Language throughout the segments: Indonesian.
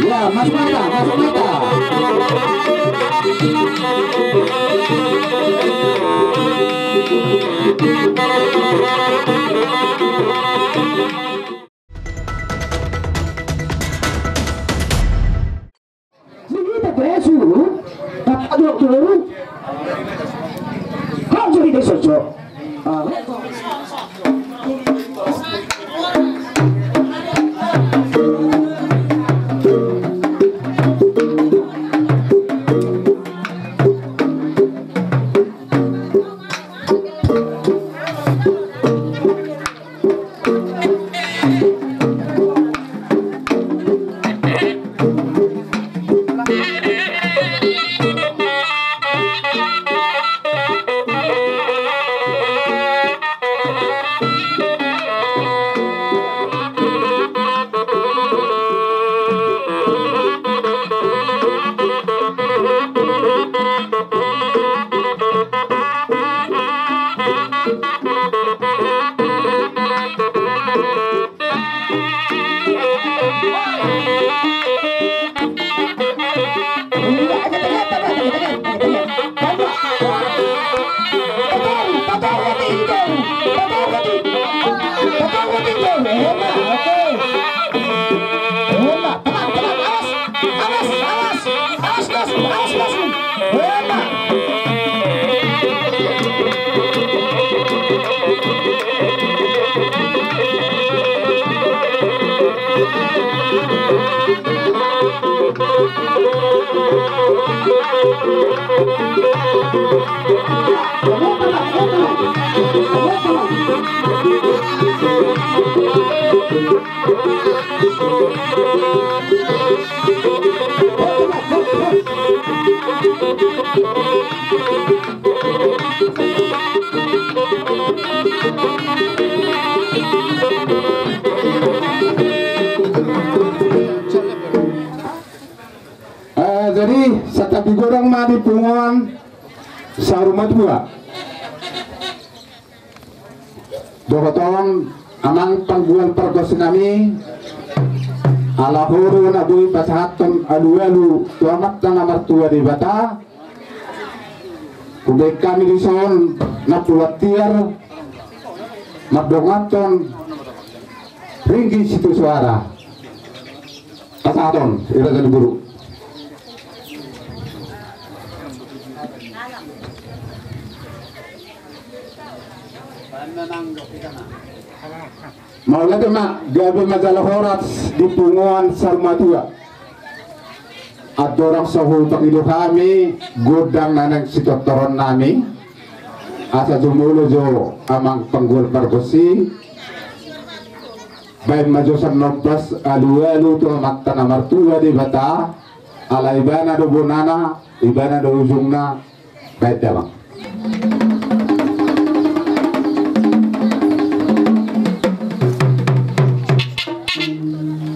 Ya, masuk mata, masuk mata. Begitu presu, dapat dulu. Kau jadi desojo. Jadi setiap digoreng mah di punguan sarumah dua. Dorotong amang pangguan pergos nami alahuru nabui pasahaton aluelu tuamat dan amar tua di bata. Kude kami dison napulatiar mabdongaton ringgi situ suara pasahaton iragan guru. Maulah mak gabe majalah horat di punguan sarmatua. Ada orang sahul pengilu kami godang nanang sitotoron nami asa jumulo jo amang panggul pargosi baik majosan nobas alu tu mata namar tua di bata ala ibana do bonana ibana do ujungna baik damang.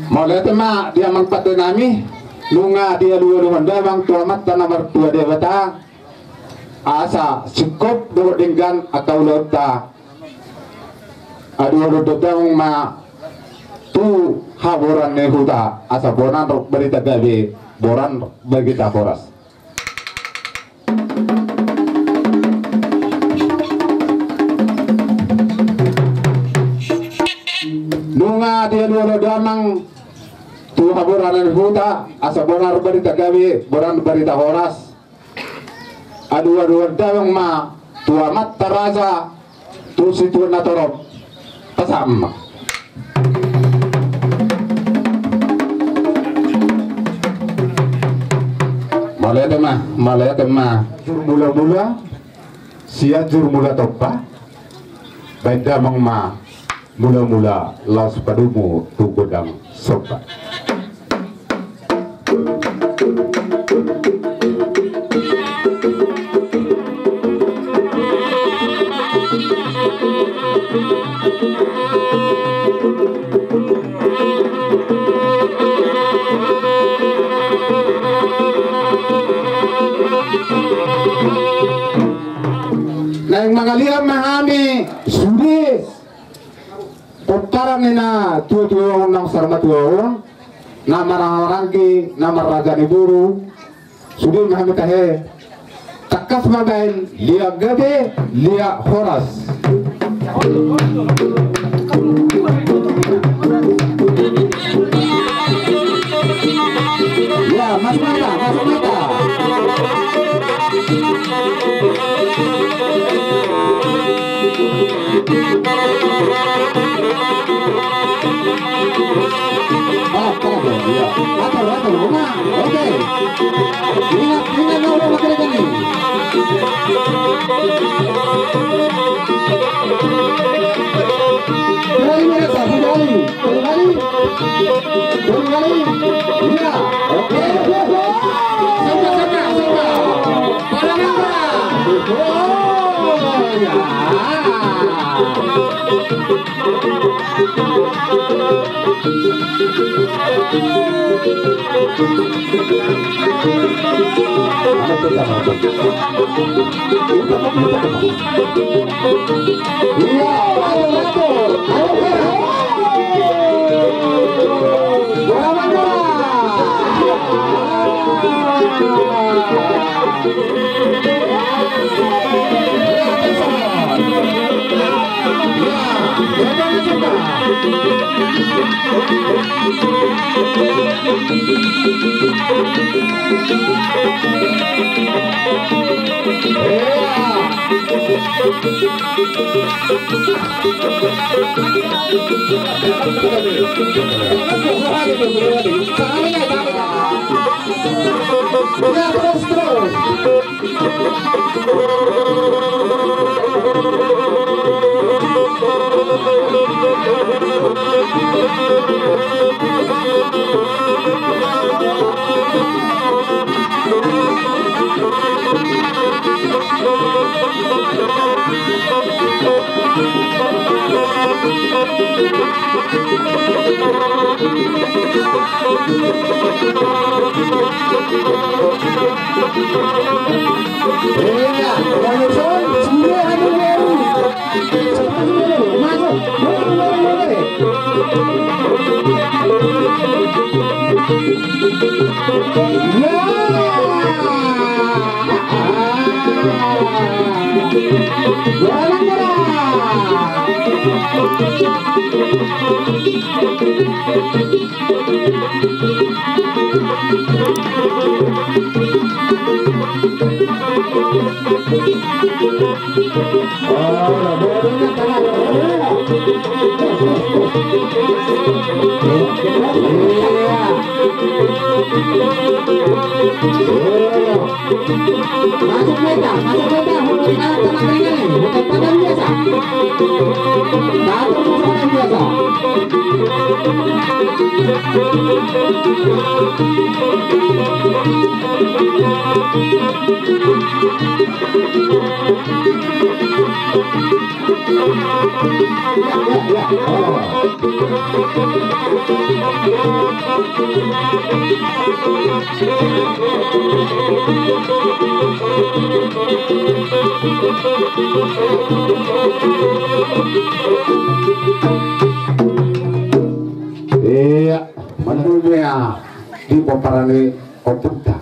Mulai tema dia mangpatu nami lunga dia dua damang tuamat tanah mertua dia bata asa cukup do dengan atau lota adu dodong ma tu haboran nehuta asa bonan rok berita gabe boran bagi taboras lunga dia dua damang tu haboran huta asa bonar berita gawe boran berita horas adu dawang ma tu amat taraza tu situ na torop pasam malaya tema mula sia jur mula topa benda mangma mula laus padumu tu godang sopa. Nang mga liam mahami sudi putaran nina tuwa ng sarmatuwa nama Rangki, nama Raja Niburu, sudah Muhammad Tahe, takas mabain, lia gabe, lia horas. Ya, masuk mata, masuk mata. Oke. Ingat orang laki-laki ini. Kembali. Iya. Oke. Sama. Oh, ya. Iya, menurutnya di peperangan Obuta.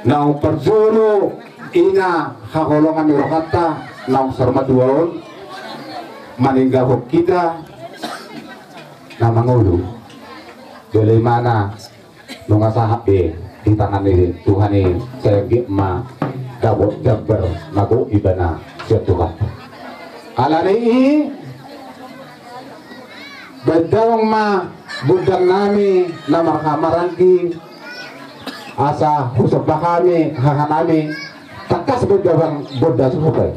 Nau perjuru ina hakolongan nirokata nau sarmaduaon maninggal kita na mangulu. Dari mana nunga sahabe di tangan ini Tuhan ini saya ma kabut jabar nago ibana siya Tuhan. Alani bedawang ma budang nami na markamarangki asa husap bahami hahanami takas bedawang boda supay.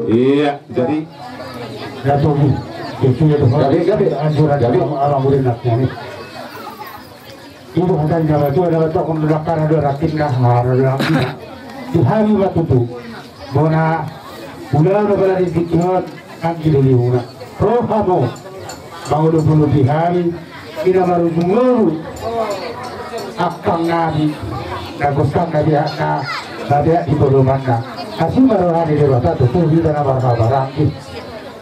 Iya, jadi anjuran orang muridnya nih. Ibu hendak jalan itu adalah tokoh belakang ada rakin dah harus di hari waktu itu. Bona udah berada di kiot kaki dulu una. Rohamo bangun dulu di hari kita baru menguru akang nabi naguskan nabi akna nabi di bolomanna. Asih baru hari dewasa tuh kita nama barang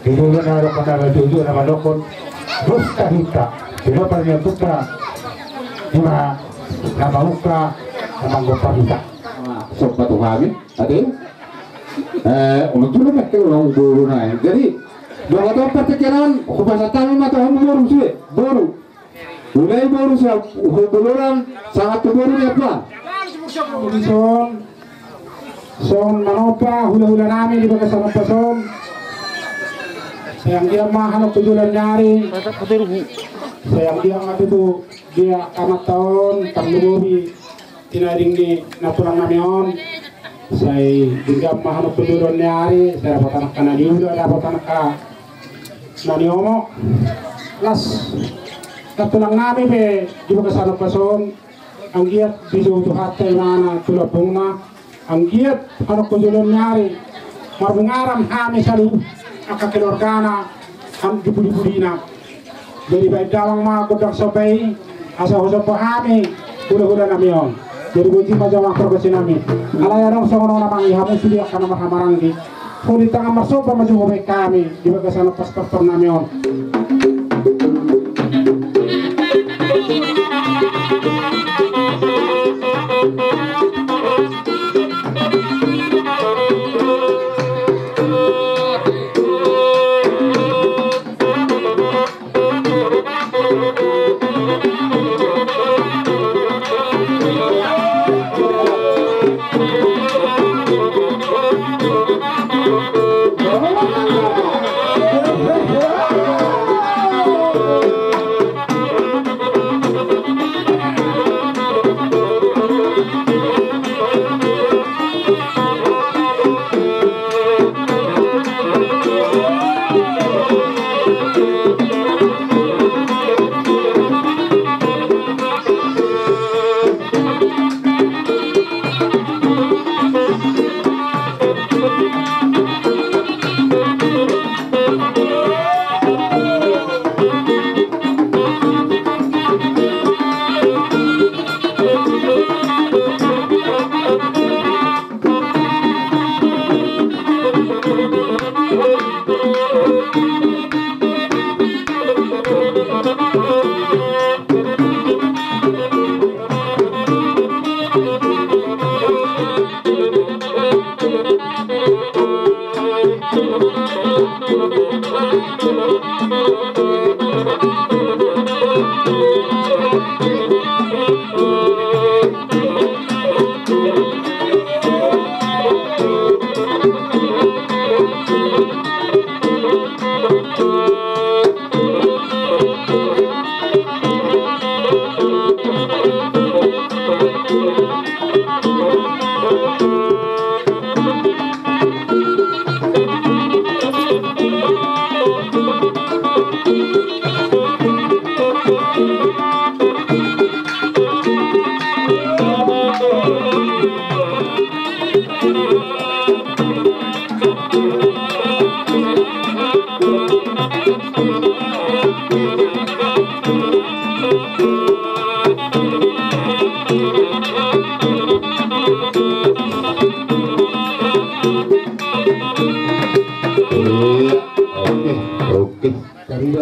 itu naruh pada tujuh nama dokon Rustahita itu punya putra lima nama ukra nama Gopahita sobat kami tadi untuk dulu mereka ulang dulu naik jadi dua tahun pertekiran kubasa kami mata kamu baru sih baru mulai baru sih hubungan sangat baru ya pak son manopa hula-hula namin di bagas ano pason sayang dia mahal tujuan nyari sayang dia ngatu dia amat tahun tambubi tinaring di natulang namion say dia mahal tujuan nyari saya dapat anak kana diuda dapat anak ka naniomo las natulang namin be di bagas ano pason ang giat bisu tuhatay mana tulapong na ang giat ano kujulan nyari marbungaram hami salu akakelorgana am dibudi-budi na jadi baik dalang mga kudang sabay asa usap hami hula-hula namiyon jadi buji majawang progresi nami alayarong sa mga namang ihamu sili akan mahamaranggi sulit ang masopa majumubay kami di bagasan pas-pastor namiyon.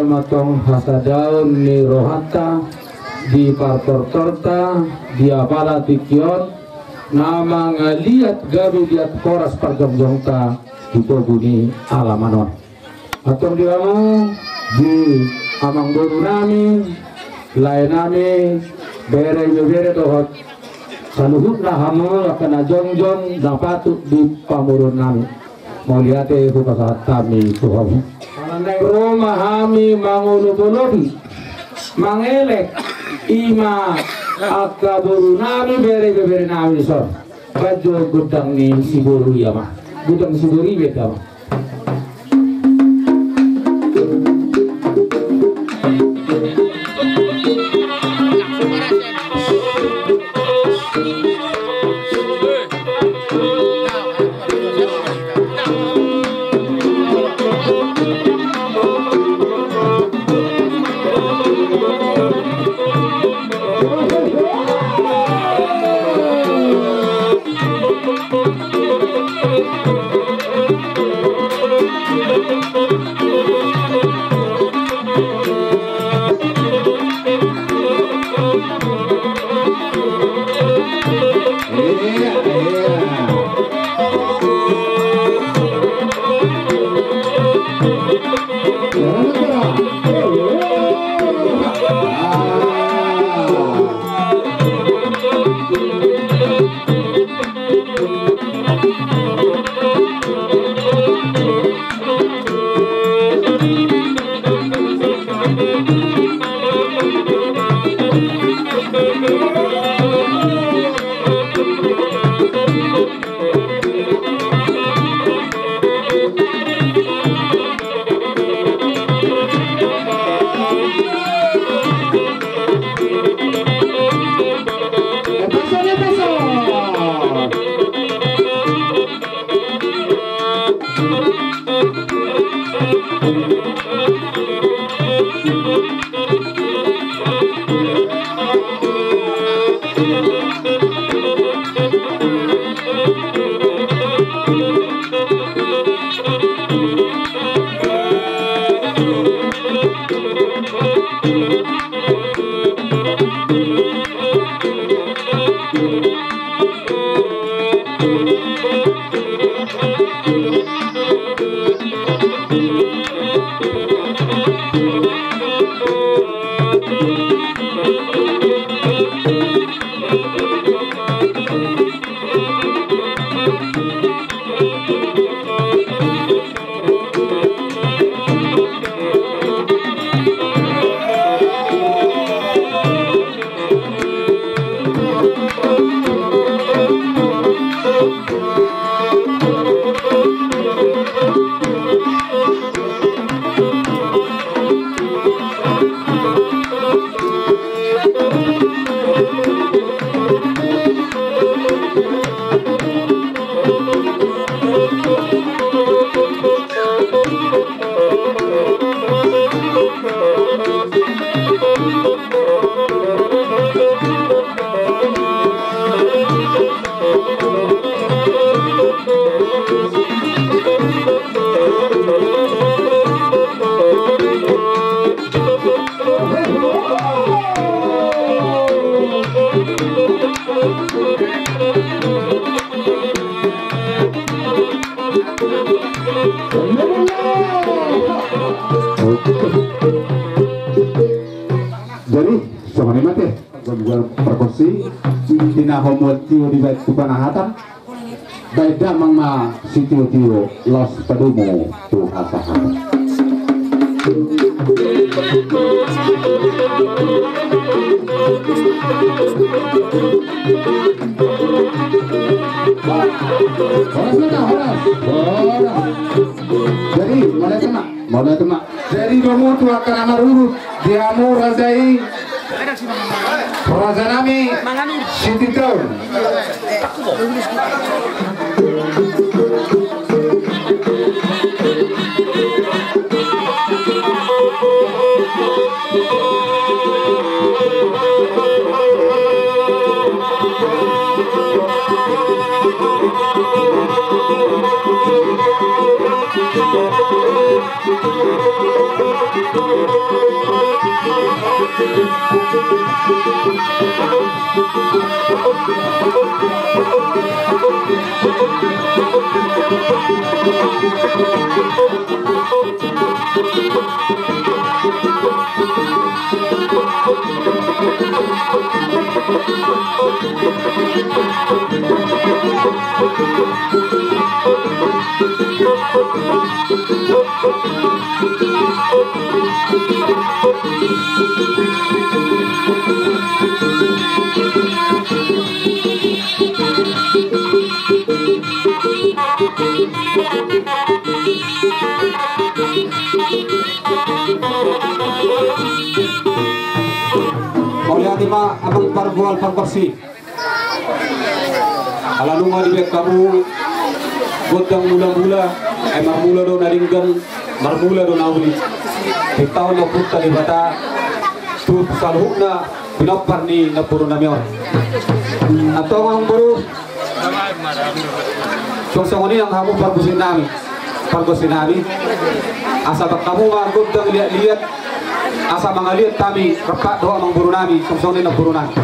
matong hasadaun ni rohata di partortorta di apala tikion nama ngaliat gabi diat koras parjongjongta di poguni alamanon atong diramu di amang boru nami lain nami bere dohot saluhut na hamul akan jongjong dapatu di pamurun nami mau lihat hukas kami Tuhan rumah kami mangulubulobi mangelek ima akaburu nami bere nami sor baju gudang ni siburu ya mah gudang siburi beda mah Jadi sama mate gol perkusi tina homol tio di baik tupanahatan baik damang ma sitio tio los padumo tu hasahan jadi mulai kena jadi kamu tu akan amar urut diamu razai raza nami Siti Town Thank you. Lima abang parbual parkosi ala nunga di kamu godang mula-mula marmula do naringgan marmula do nauli kita na putta di bata tu salhukna pinapar ni napuro namion atau ang buru song ini yang kamu parkosin nami asa kamu mah godang lihat asa mangaliat kami repak doa mangburu nami somsoni na buru nami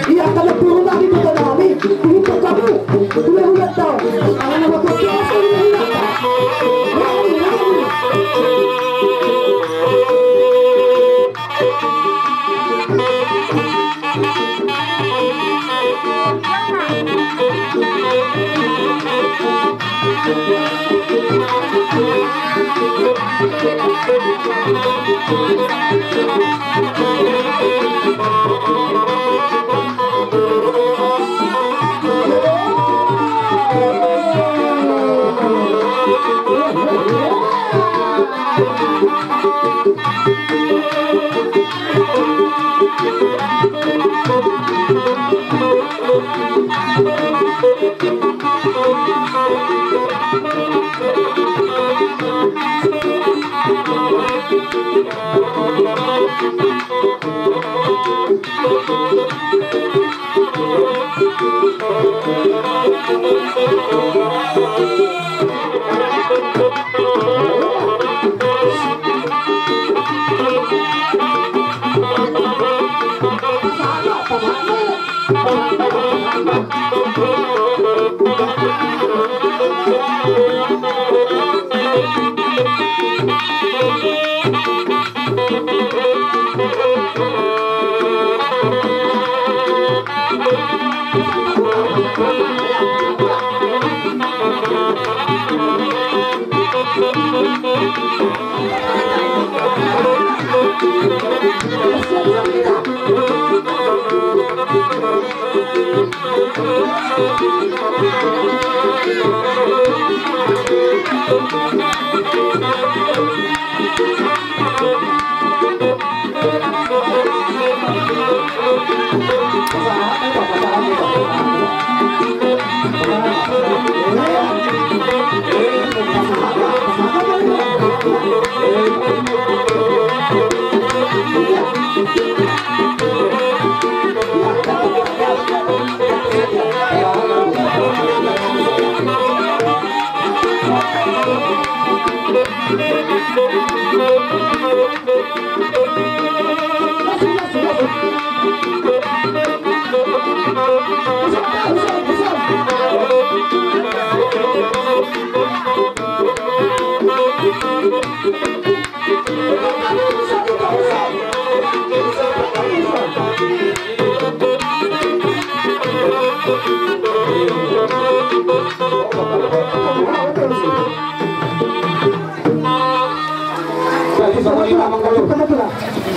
Iya kalau turun lagi kita nabi, itu kamu, udah tahu, kalau waktu biasa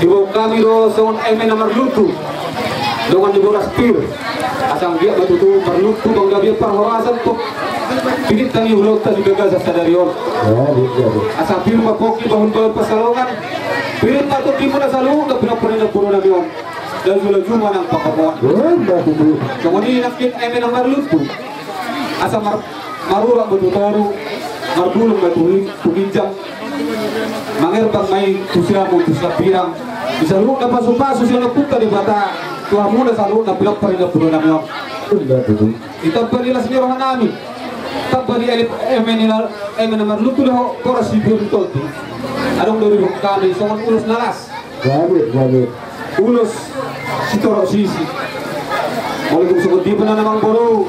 Ibu kami do son eme nomor lutu dengan diboras pir asang dia batutu berlutu bang dia perhorasan tuh pinit kami ulo tadi gagal sadarion asang pir mapoki bangun bangun pasalongan pinit matuk di mana salu udah pernah pura namion dan sudah cuma nang pakabon kemudian nakin eme nomor lutu asang marurang batutoru marbulung baturi tuginjang mangir bang may tusiamu tusla pirang bisa lu na pasu-pasu siya napunta di bata tuha muna sa lu na pilak pa rin na puno namin itabba nila sinirahan namin tabba ni emen na marluto na oras si Biorintolti anong lulubog kami sa mga ulos na las ulos si Toro Sisi mula kong sugod di pa na namang boro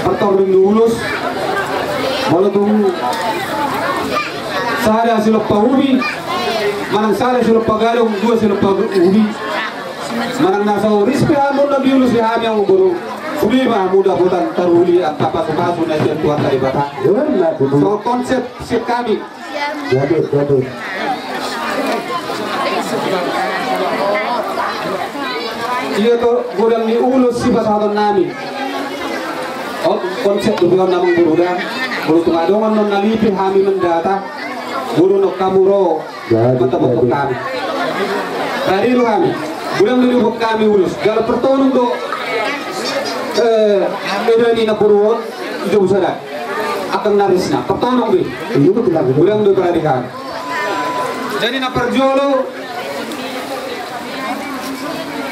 patawag ng ulos mula kong sada sila pahubi manang sada sila pagalong dua sila pahubi manang nasa rispe hamon na biulos si hami ang guru suliba muda butan taruli at kapasukaso na siya tuwan tali bata so konsep si kami iya to gudang ni ulos si basadon namin konsep dubihan namang guru dan guru tumadongan non nalipin hami mendata guru no kamuro mata-mata kami dari lu kami bulan nilubog kami ulus gal pertonong do edani na puruot itu usada akan naris na pertonong bi bulan do peradikan jadi na perjolo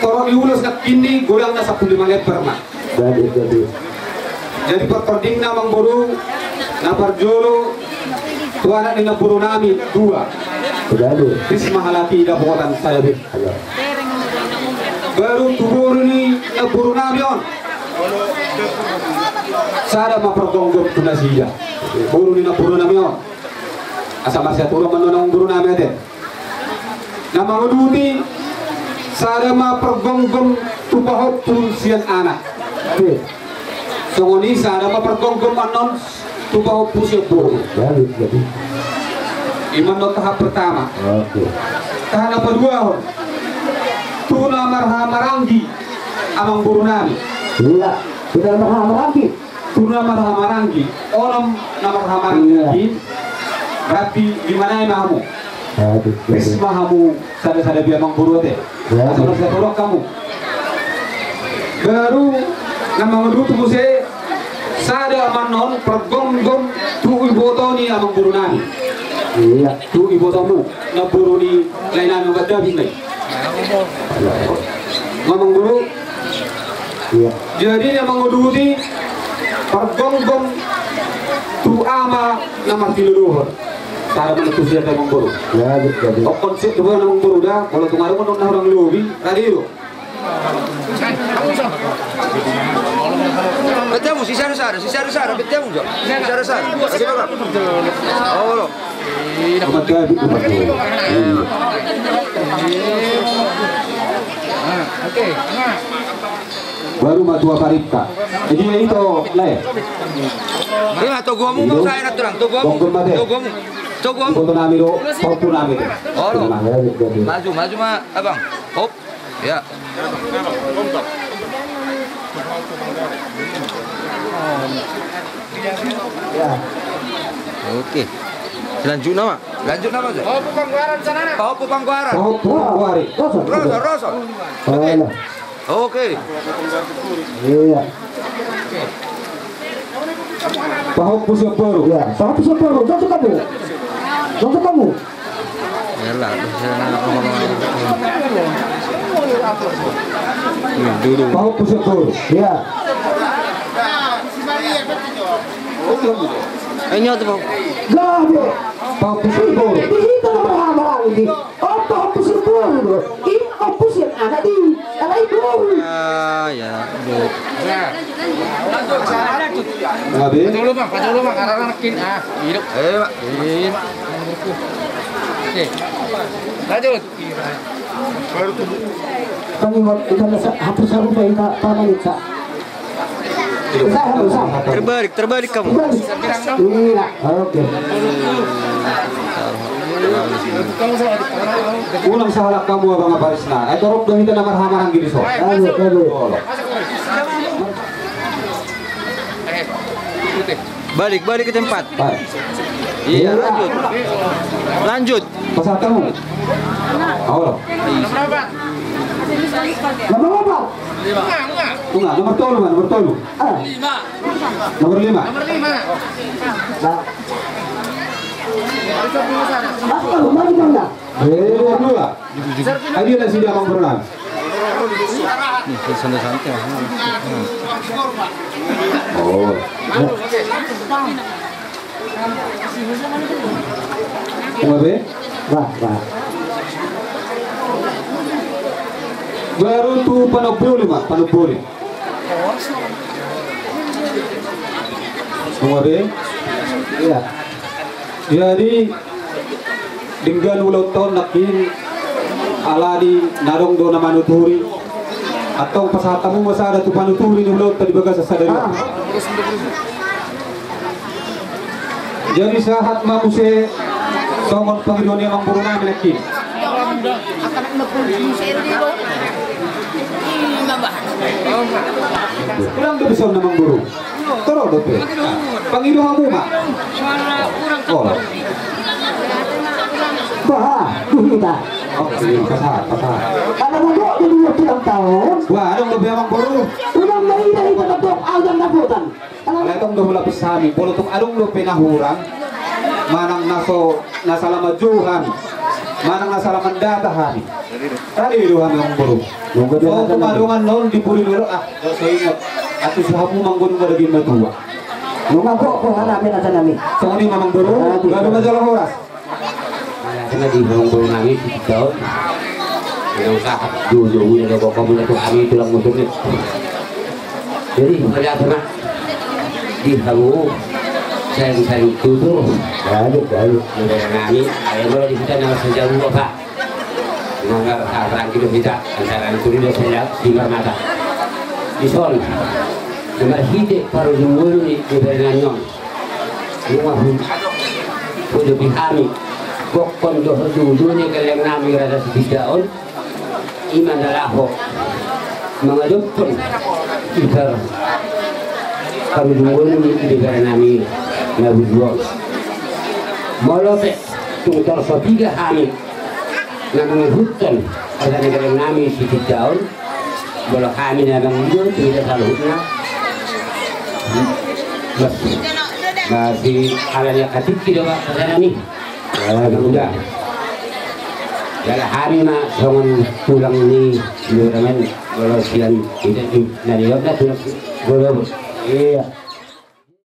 torong diulus na kini gulang na 15 leper na jadi pertording na mang buru na perjolo tuanak ni napuro namin dua Risma halaki dapotan saya bin baru tubur ni napuro namin sada mapergonggok tunasiya buru ni napuro namin asama siya turang manonong buru namin ate na mga duti sada mapergonggok tupahot tunsiyan anak so ngoni sada mapergonggok manon tupahot tunsiyan buru iman no tahap pertama tahap kedua tuna marhamaranggi amang buru nami iya sudah marhamaranggi tuna marhamaranggi orang marhamaranggi berarti di mana mahamu risma hamu sada biar amang buru teh asal saya tolong kamu baru nama ngadu tubuh saya sada manon pergonggong tu ibotoni amang buru nami iya tu ibu tamu na buru ni lainan ng gadabing lay ngomong buru iya jadi yang menguduti pergonggong tu ama na martiluluhur para menutus siya ng buru o konsep diba ng buru dah kalau tungarong mo na orang lubi radiro Betemu si Sara, betemu jo. Sara. Kasih kakak. Oh, lo. Oke. Baru matua parita. Jadi itu leh. Ini atau gua mau saya nak terang, tu gua mau. Cukup. Foto nami do, foto nami. Oh, lo. Maju mah, abang. Hop. Ya. Ya. Oke. Lanjut nama. Lanjut nama aja. Oh, Pangkuaran sana. Oh, Pangkuaran. Oh, Pangkuari. Roso. Oke. Iya. Pahok Pusat Baru. Ya, Pahok Pusat Baru. Jatuh kamu. Yalah, dulu. Pahok Pusat Baru. Ya. Ini tuh, Bang. Gabe. Pahok Pusat Baru. Di situ berapa ini? Oh, Pahok Pusat Baru. Ini opus yang ada di itu. Ya. Ngabe? Dulu Bang, karena makin hidup. Pak. Oke. Lanjut. Kami kita hapus kita pamanita. Terbalik kamu. Iya, oke. Unang salah kamu abang Aparisna. Ito rok dong kita namar hamaran gini so. Ayo. Balik ke tempat. Baik. Iya, lanjut. Pasal kamu. Awal. Nomor berapa? Enggak, nomor 3, nomor 3. Nomor 5. Nah. Apa rumah di mana? Nomor 2. Adi lah sini abang berenang. Nih, santai-santai. Oh. Ngabe? Wah. Baru tuh panopoli mak, panopoli. Ngabe? Iya. Jadi dengan ulang tahun nakin aladi narong do na manuturi atau pasatamu masa ada tu panuturi ni ulang tadi bagas sadari. Jadi sahat mamuse songon Panginoon yang mangpuruna menakin. Ulang do bisa namang guru. Toro do pe. Panginoon mo ma. Oh. Wah, kita. Oke, pasar. Kalau mau jadi ulang tahun, Wah, anong lebih amang guru? udah mai dari ketok agam nabutan. Kalau itong dahula pesami, pulutok anong lo pinahurang, manang nasalamajuhan, manang nasalamandatahani. Tadi doang ang guru. So, tumadungan noon, di puri nilo, so ingat, at usahamu manggun mo lagi matua. Nung ako namin nasa namin. So, ano yung mamang guru? Gano'n majalang oras? Karena di bawah nangis di daun yang usah jauh-jauh dari kamu itu kami tulang motornya jadi pada pernah di kamu sayang itu tuh dari nami ayah boleh di kita nama sejauh apa nggak terang gitu kita antara itu dia sejauh tinggal mata di sol nomor hidup baru dimulai di berenang rumah udah kami Bokon doh dulu kalian nami rada sebidaon iman dalaho mga dukun ibar kami dulu ni negara nami nabi dua molote tungtar sotiga kami namanya hutan ada negara nami sebidaon bola kami nagang dulu tidak salah hutna masih alanya katik tidak pak pada nami udah dalam hari mah songon pulang ni luraman kalau siang tidak nari tulang boleh iya